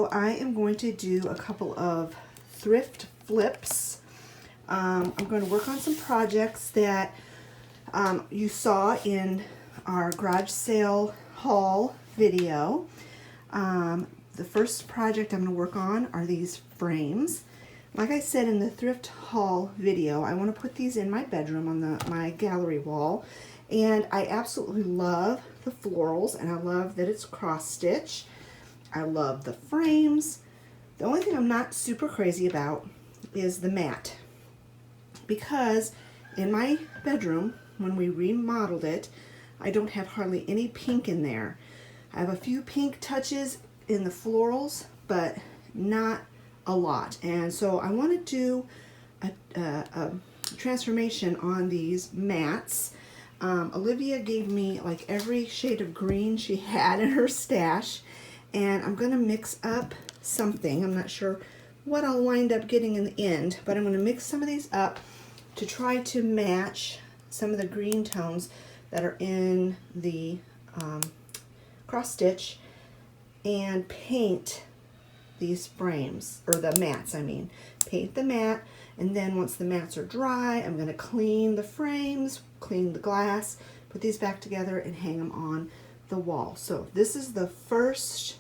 So I am going to do a couple of thrift flips. I'm going to work on some projects that you saw in our garage sale haul video. The first project I'm going to work on are these frames. Like I said in the thrift haul video, I want to put these in my bedroom on my gallery wall. And I absolutely love the florals, and I love that it's cross stitch. I love the frames. The only thing I'm not super crazy about is the mat, because in my bedroom, when we remodeled it, I don't have hardly any pink in there. I have a few pink touches in the florals, but not a lot. And so I want to do a transformation on these mats. Olivia gave me like every shade of green she had in her stash, and I'm going to mix up something. I'm not sure what I'll wind up getting in the end, but I'm going to mix some of these up to try to match some of the green tones that are in the cross stitch, and paint these frames, or the mats I mean. Paint the mat, and then once the mats are dry, I'm going to clean the frames, clean the glass, put these back together and hang them on the wall. So this is the first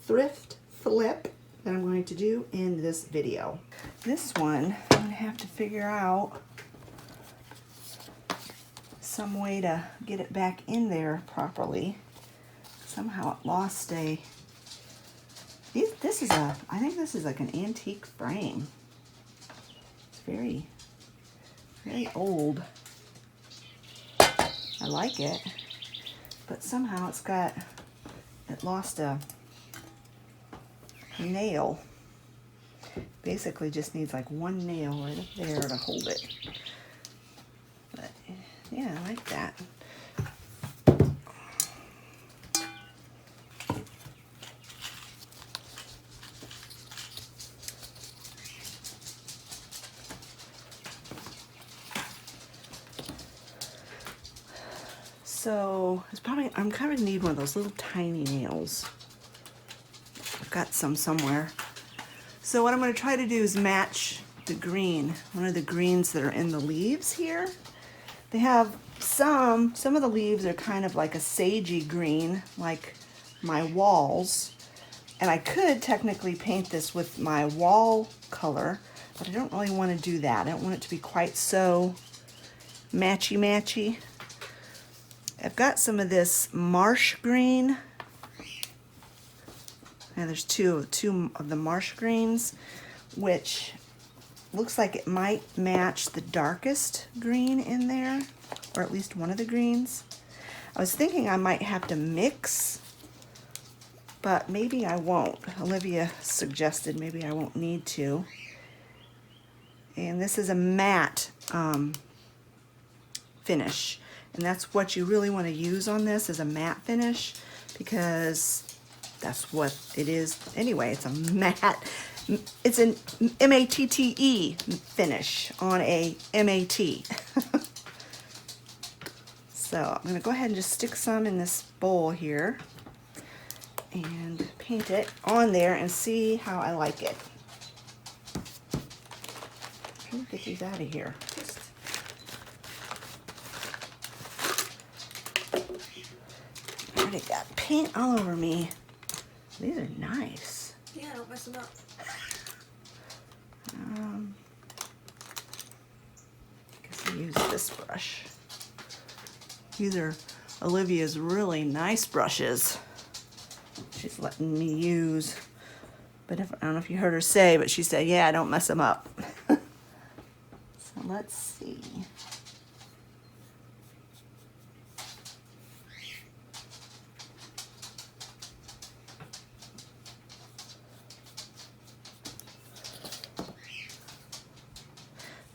thrift flip that I'm going to do in this video. This one, I'm going to have to figure out some way to get it back in there properly. Somehow it lost a... I think this is like an antique frame. It's very, very old. I like it, but somehow it lost a nail. Basically just needs like one nail right up there to hold it. But yeah, I like that. So I'm kind of need one of those little tiny nails. I've got some somewhere. So what I'm going to try to do is match the green, one of the greens that are in the leaves here. They have some of the leaves are kind of like a sagey green, like my walls. And I could technically paint this with my wall color, but I don't really want to do that. I don't want it to be quite so matchy-matchy. I've got some of this marsh green. And there's two of the marsh greens, which looks like it might match the darkest green in there, or at least one of the greens. I was thinking I might have to mix, but maybe I won't. Olivia suggested maybe I won't need to. And this is a matte finish. And that's what you really want to use on this, is a matte finish, because that's what it is anyway. It's a matte, it's an M-A-T-T-E finish on a M-A-T. So I'm going to go ahead and just stick some in this bowl here and paint it on there and see how I like it. Let me get these out of here. Already got paint all over me. These are nice. Yeah, don't mess them up. I guess I use this brush. These are Olivia's really nice brushes she's letting me use. But I don't know if you heard her say, but she said, yeah, don't mess them up. So let's see.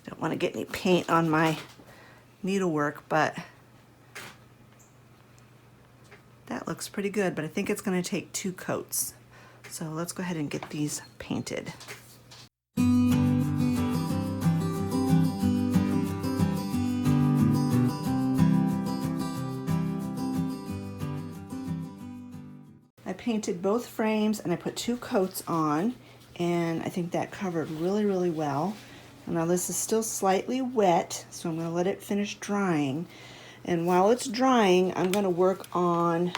Don't want to get any paint on my needlework, but that looks pretty good, but I think it's going to take 2 coats. So let's go ahead and get these painted. painted both frames and I put 2 coats on, and I think that covered really, really well. Now this is still slightly wet, so I'm going to let it finish drying. And while it's drying, I'm going to work on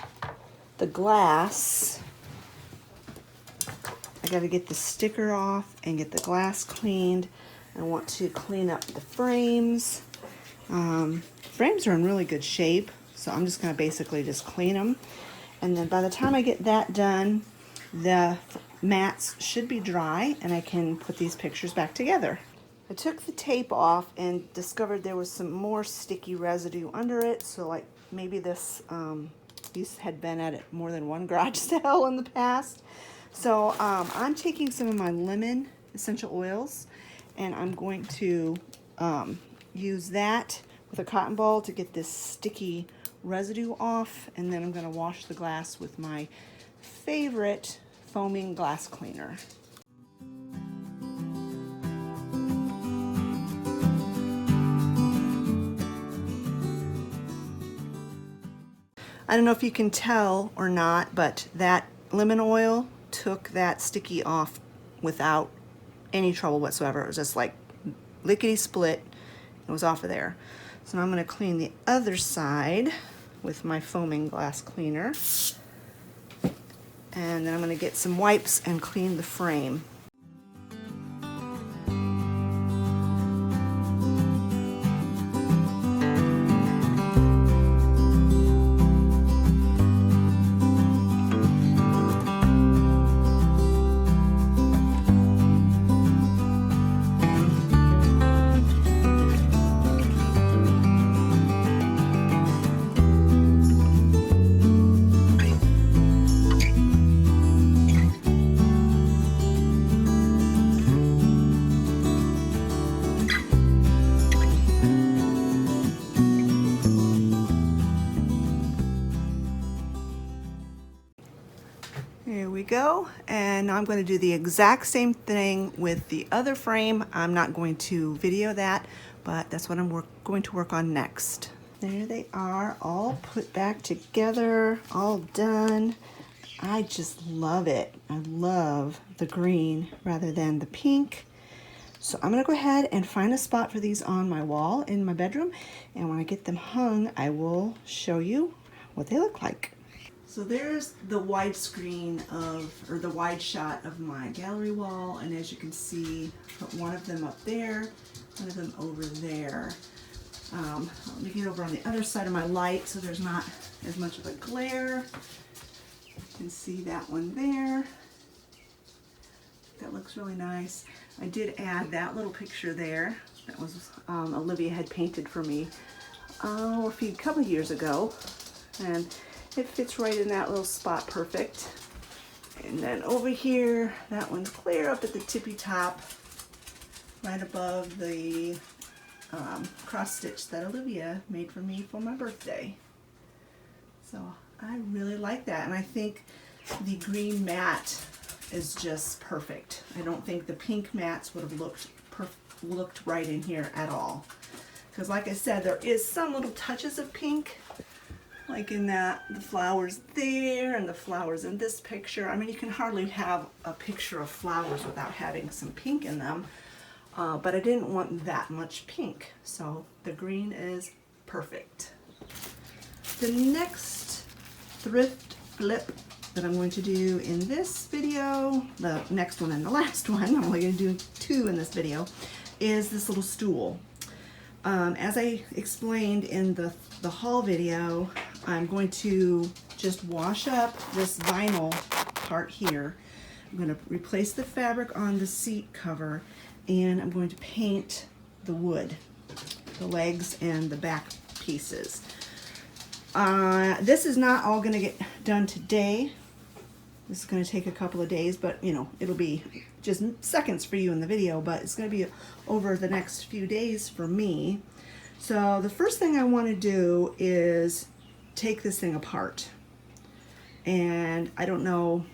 the glass. I got to get the sticker off and get the glass cleaned. I want to clean up the frames. Frames are in really good shape, so I'm just going to basically just clean them. And then by the time I get that done, the mats should be dry and I can put these pictures back together. I took the tape off and discovered there was some more sticky residue under it, so like maybe this these had been at it more than one garage sale in the past. So I'm taking some of my lemon essential oils and I'm going to use that with a cotton ball to get this sticky residue off, and then I'm going to wash the glass with my favorite foaming glass cleaner. I don't know if you can tell or not, but that lemon oil took that sticky off without any trouble whatsoever. It was just like lickety split. It was off of there. So now I'm going to clean the other side with my foaming glass cleaner. And then I'm going to get some wipes and clean the frame. Here we go, and now I'm going to do the exact same thing with the other frame. I'm not going to video that, but that's what I'm going to work on next. There they are, all put back together, all done. I just love it. I love the green rather than the pink. So I'm going to go ahead and find a spot for these on my wall in my bedroom, and when I get them hung, I will show you what they look like. So there's the widescreen or the wide shot of my gallery wall, and as you can see, put one of them up there, one of them over there. Let me get over on the other side of my light so there's not as much of a glare. You can see that one there. That looks really nice. I did add that little picture there. That was Olivia had painted for me a couple years ago, and it fits right in that little spot perfect. And then over here, that one's clear up at the tippy top, right above the cross stitch that Olivia made for me for my birthday. So I really like that, and I think the green mat is just perfect. I don't think the pink mats would have looked right in here at all. Because like I said, there is some little touches of pink, like in the flowers there and the flowers in this picture. I mean, you can hardly have a picture of flowers without having some pink in them, but I didn't want that much pink, so the green is perfect. The next thrift flip that I'm going to do in this video, the next one and the last one, I'm only going to do 2 in this video, is this little stool. As I explained in the haul video, I'm going to just wash up this vinyl part here. I'm going to replace the fabric on the seat cover, and I'm going to paint the wood, the legs and the back pieces. This is not all going to get done today. This is going to take a couple of days, but you know, it'll be just seconds for you in the video, but it's going to be over the next few days for me. So the first thing I want to do is take this thing apart, and I don't know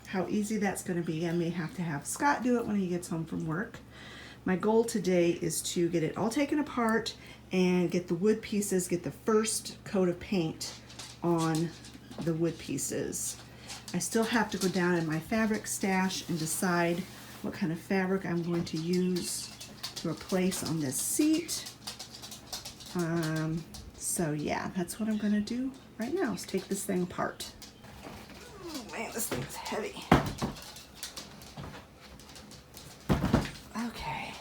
how easy that's going to be. I may have to have Scott do it when he gets home from work. My goal today is to get it all taken apart and get the wood pieces, get the first coat of paint on the wood pieces. I still have to go down in my fabric stash and decide what kind of fabric I'm going to use to replace on this seat. So yeah, that's what I'm gonna do right now, is take this thing apart. Oh man, this thing is heavy. Okay,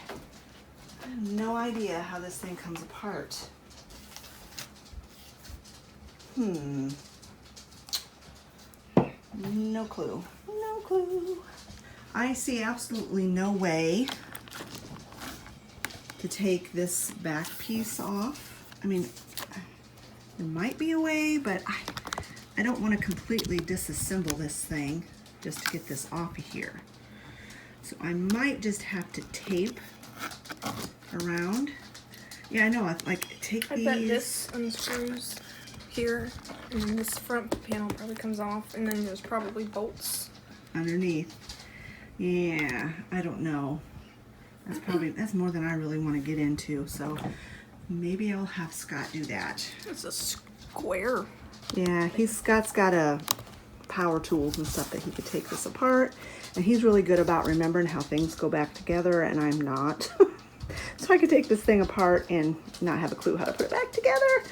I have no idea how this thing comes apart. No clue. No clue. I see absolutely no way to take this back piece off. I mean, there might be a way, but I don't want to completely disassemble this thing just to get this off of here. So I might just have to tape around. Yeah, I know. Like take these. I bet this unscrews here, and then this front panel probably comes off, and then there's probably bolts underneath. Yeah, I don't know. That's more than I really want to get into. So maybe I'll have Scott do that. It's a square. Yeah, Scott's got a power tools and stuff that he could take this apart, and he's really good about remembering how things go back together, and I'm not. So I could take this thing apart and not have a clue how to put it back together.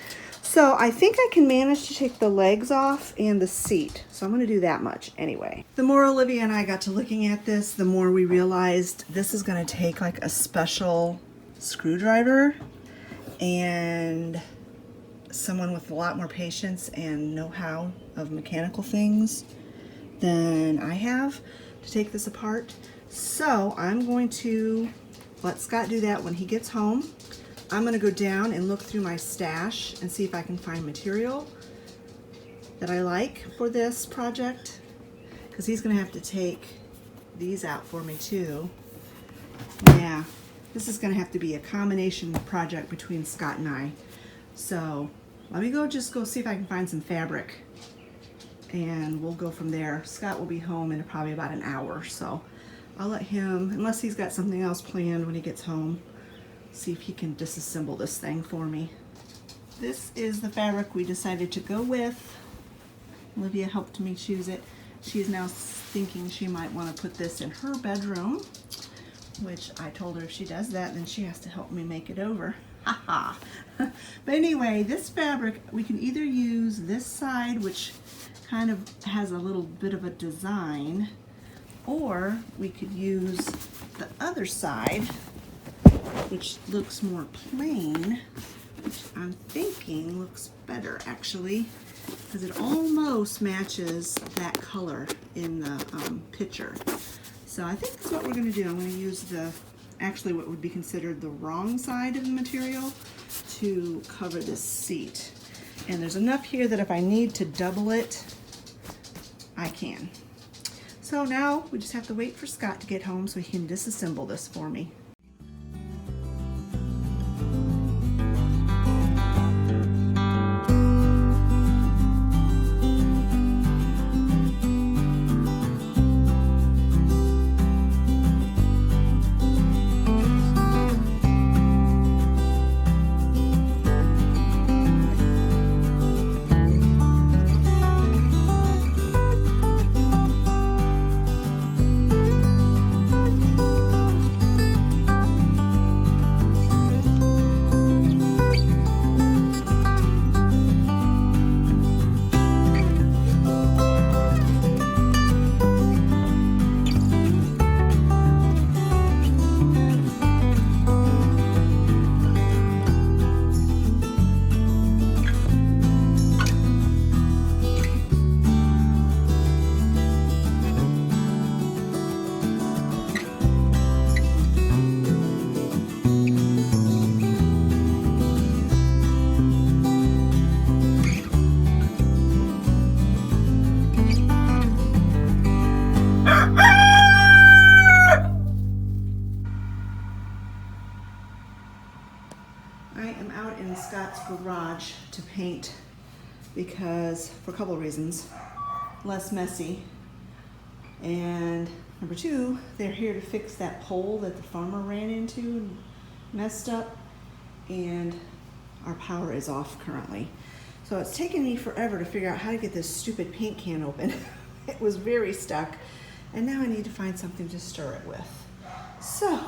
So I think I can manage to take the legs off and the seat. So I'm going to do that much anyway. The more Olivia and I got to looking at this, the more we realized this is going to take like a special screwdriver and someone with a lot more patience and know-how of mechanical things than I have to take this apart. So I'm going to let Scott do that when he gets home. I'm going to go down and look through my stash and see if I can find material that I like for this project, because he's going to have to take these out for me too. Yeah, this is going to have to be a combination project between Scott and I. So let me just go see if I can find some fabric, and we'll go from there. Scott will be home in probably about an hour, so I'll let him, unless he's got something else planned when he gets home, see if he can disassemble this thing for me. This is the fabric we decided to go with. Olivia helped me choose it. She is now thinking she might want to put this in her bedroom, which I told her if she does that, then she has to help me make it over. Haha. But anyway, this fabric, we can either use this side, which kind of has a little bit of a design, or we could use the other side, which looks more plain, which I'm thinking looks better actually, because it almost matches that color in the picture. So I think that's what we're going to do. I'm going to use actually what would be considered the wrong side of the material to cover this seat. And there's enough here that if I need to double it, I can. So now we just have to wait for Scott to get home so he can disassemble this for me. Garage to paint because for a couple of reasons. Less messy, and number two, they're here to fix that pole that the farmer ran into and messed up, and our power is off currently. So it's taken me forever to figure out how to get this stupid paint can open. It was very stuck. And now I need to find something to stir it with. So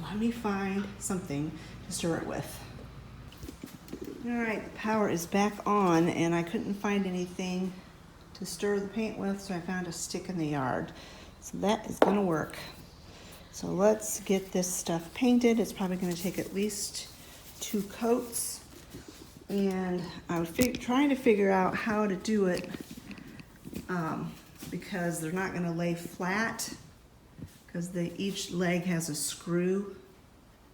let me find something to stir it with. All right, the power is back on and I couldn't find anything to stir the paint with, so I found a stick in the yard. So that is gonna work. So let's get this stuff painted. It's probably gonna take at least 2 coats. And I was trying to figure out how to do it because they're not gonna lay flat because each leg has a screw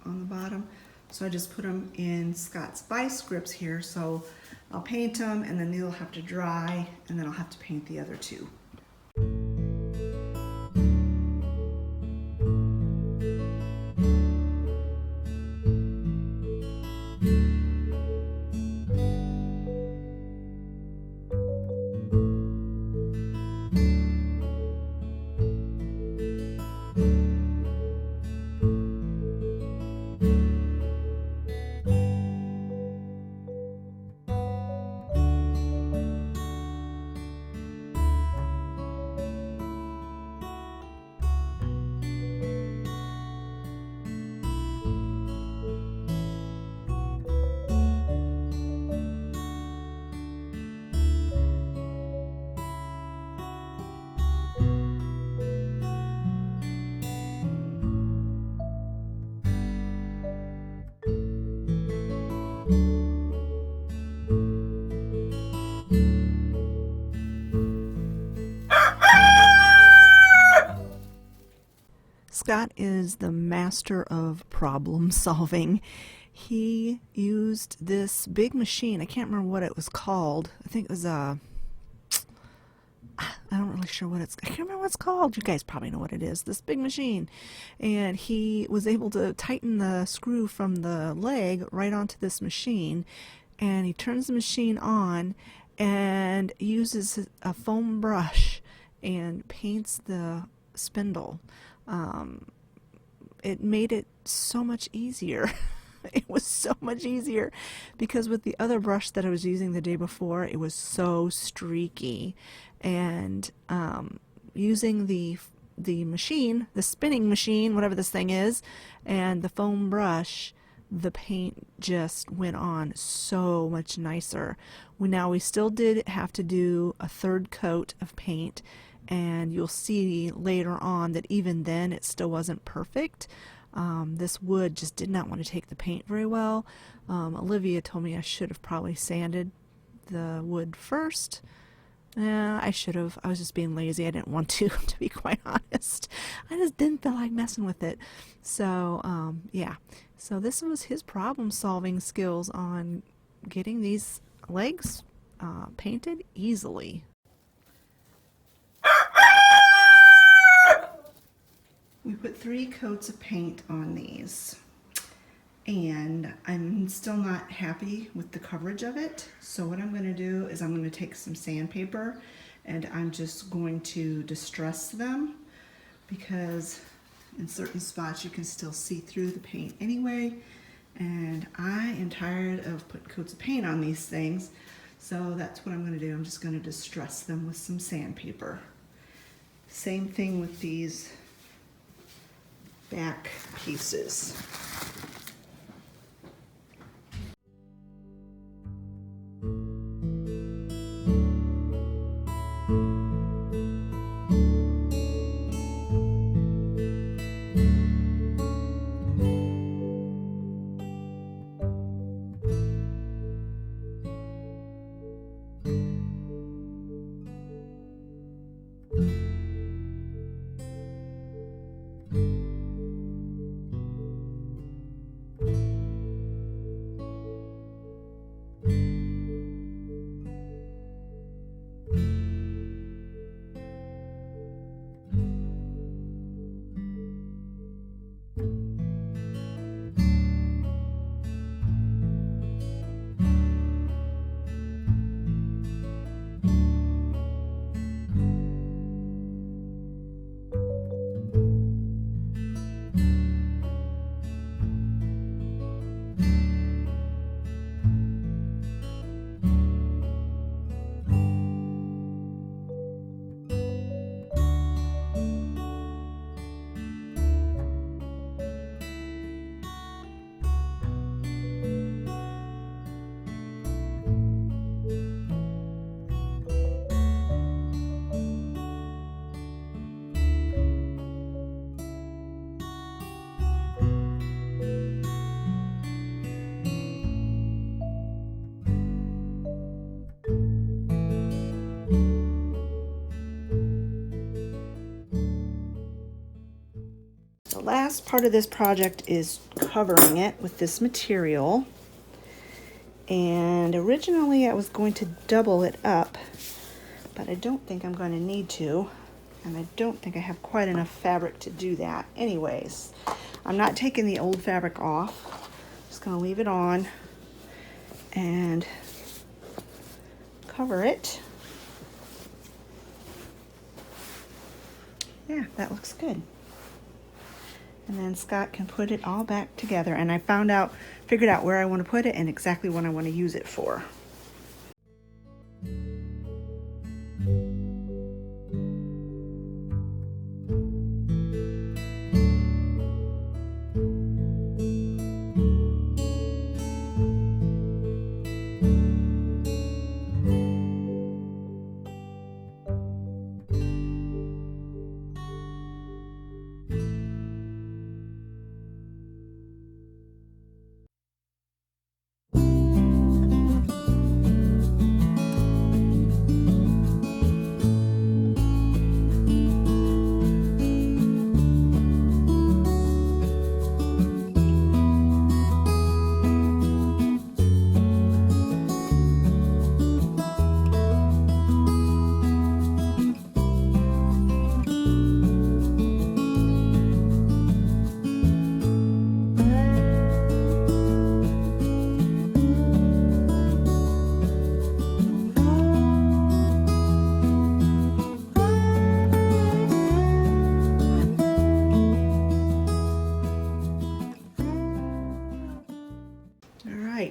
on the bottom. So I just put them in Scott's Vice grips here. So I'll paint them and then they'll have to dry and then I'll have to paint the other 2. Scott is the master of problem solving. He used this big machine. I can't remember what it was called. I think it was I don't really sure what I can't remember what it's called. You guys probably know what it is. This big machine. And he was able to tighten the screw from the leg right onto this machine. And he turns the machine on and uses a foam brush and paints the spindle. It made it so much easier. It was so much easier because with the other brush that I was using the day before, it was so streaky. And using the machine, the spinning machine, whatever this thing is, and the foam brush, the paint just went on so much nicer. We still did have to do a 3rd coat of paint, and you'll see later on that even then it still wasn't perfect. This wood just did not want to take the paint very well. Olivia told me I should have probably sanded the wood first. I should have. I was just being lazy. I didn't want to be quite honest. I just didn't feel like messing with it. So, yeah. So this was his problem-solving skills on getting these legs painted easily. We put 3 coats of paint on these, and I'm still not happy with the coverage of it. So what I'm going to do is I'm going to take some sandpaper and I'm just going to distress them because in certain spots you can still see through the paint anyway. And I am tired of putting coats of paint on these things. So that's what I'm going to do. I'm just going to distress them with some sandpaper. Same thing with these back pieces. last part of this project is covering it with this material. And originally I was going to double it up, but I don't think I'm going to need to. And I don't think I have quite enough fabric to do that. Anyways, I'm not taking the old fabric off. Just going to leave it on and cover it. Yeah, that looks good. And then Scott can put it all back together. And I figured out where I want to put it and exactly what I want to use it for.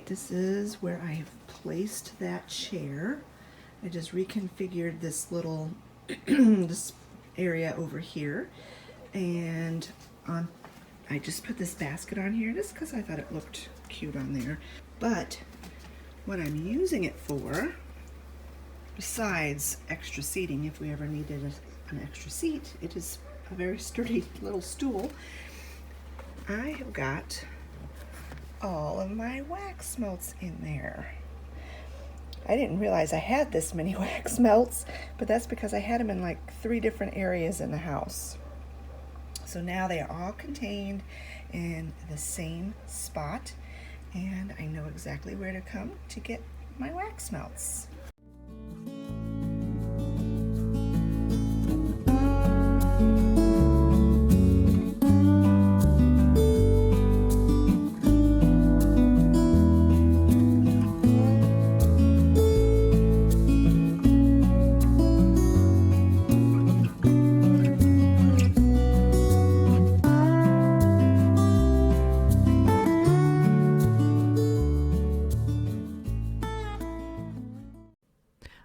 This is where I have placed that chair. I just reconfigured this little this area over here, and I just put this basket on here just because I thought it looked cute on there. But what I'm using it for, besides extra seating if we ever needed an extra seat, it is a very sturdy little stool. I have got all of my wax melts in there. I didn't realize I had this many wax melts, but that's because I had them in like 3 different areas in the house. So now they are all contained in the same spot, and I know exactly where to come to get my wax melts.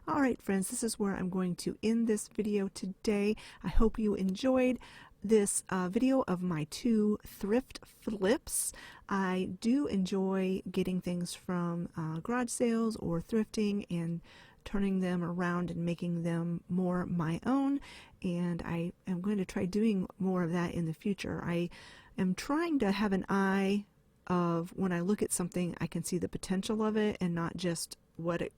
Alright friends, this is where I'm going to end this video today. I hope you enjoyed this video of my 2 thrift flips. I do enjoy getting things from garage sales or thrifting and turning them around and making them more my own, and I am going to try doing more of that in the future. I am trying to have an eye of when I look at something I can see the potential of it and not just what it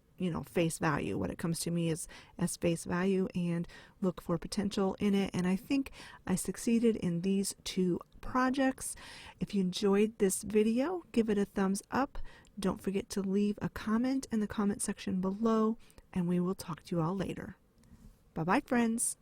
face value, what it comes to me as face value, and look for potential in it. And I think I succeeded in these 2 projects. If you enjoyed this video, give it a thumbs up. Don't forget to leave a comment in the comment section below, and we will talk to you all later. Bye bye friends.